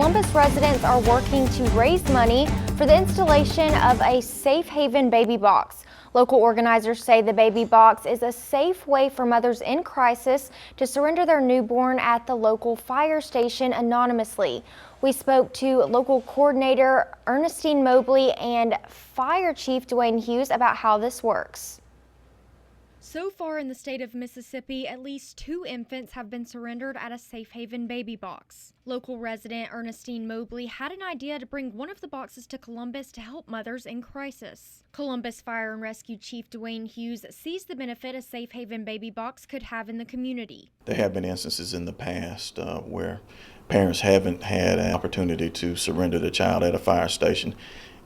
Columbus residents are working to raise money for the installation of a Safe Haven baby box. Local organizers say the baby box is a safe way for mothers in crisis to surrender their newborn at the local fire station anonymously. We spoke to local coordinator Ernestine Mobley and Fire Chief Dwayne Hughes about how this works. So far in the state of Mississippi, at least 2 infants have been surrendered at a Safe Haven baby box. Local resident Ernestine Mobley had an idea to bring one of the boxes to Columbus to help mothers in crisis. Columbus Fire and Rescue Chief Dwayne Hughes sees the benefit a Safe Haven baby box could have in the community. There have been instances in the past where parents haven't had an opportunity to surrender their child at a fire station,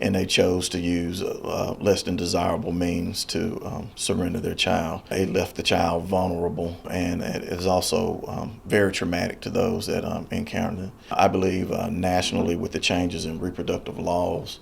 and they chose to use less than desirable means to surrender their child. It left the child vulnerable, and it is also very traumatic to those that encounter it. I believe nationally, with the changes in reproductive laws,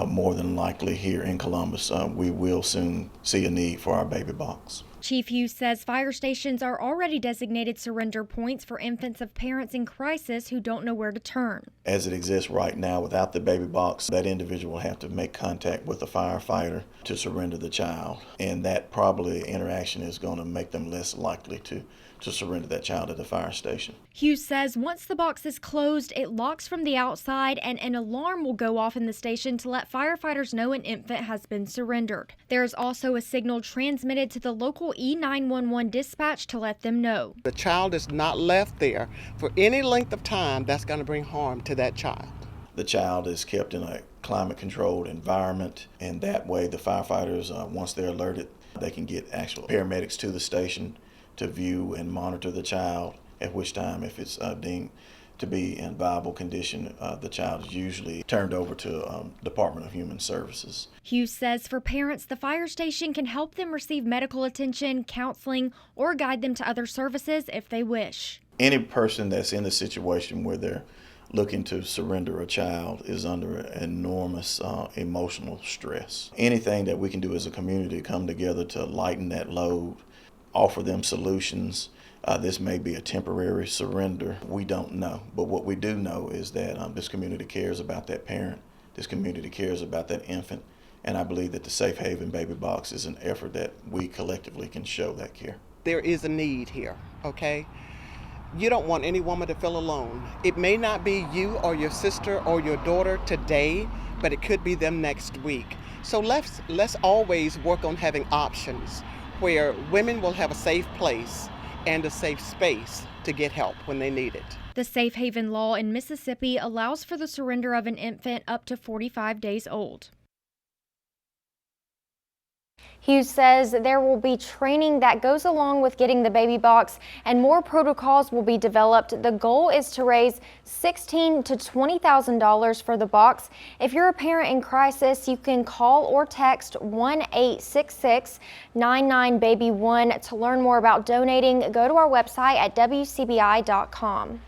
more than likely here in Columbus, we will soon see a need for our baby box. Chief Hughes says fire stations are already designated surrender points for infants of parents in crisis who don't know where to turn. As it exists right now, without the baby box, that individual will have to make contact with a firefighter to surrender the child. And that probably interaction is going to make them less likely to surrender that child at the fire station. Hughes says once the box is closed, it locks from the outside and an alarm will go off in the station to let firefighters know an infant has been surrendered. There is also a signal transmitted to the local E911 dispatch to let them know. The child is not left there for any length of time that's going to bring harm to that child. The child is kept in a climate-controlled environment, and that way the firefighters, once they're alerted, they can get actual paramedics to the station to view and monitor the child, at which time, if it's deemed to be in viable condition, the child is usually turned over to Department of Human Services. Hughes says for parents, the fire station can help them receive medical attention, counseling, or guide them to other services if they wish. Any person that's in the situation where they're looking to surrender a child is under enormous emotional stress. Anything that we can do as a community to come together to lighten that load, offer them solutions. This may be a temporary surrender. We don't know. But what we do know is that this community cares about that parent. This community cares about that infant. And I believe that the Safe Haven baby box is an effort that we collectively can show that care. There is a need here, okay? You don't want any woman to feel alone. It may not be you or your sister or your daughter today, but it could be them next week. So let's always work on having options where women will have a safe place and a safe space to get help when they need it. The Safe Haven law in Mississippi allows for the surrender of an infant up to 45 days old. Hughes says there will be training that goes along with getting the baby box, and more protocols will be developed. The goal is to raise $16,000 to $20,000 for the box. If you're a parent in crisis, you can call or text 1-866-99-BABY1 to learn more about donating. Go to our website at WCBI.com.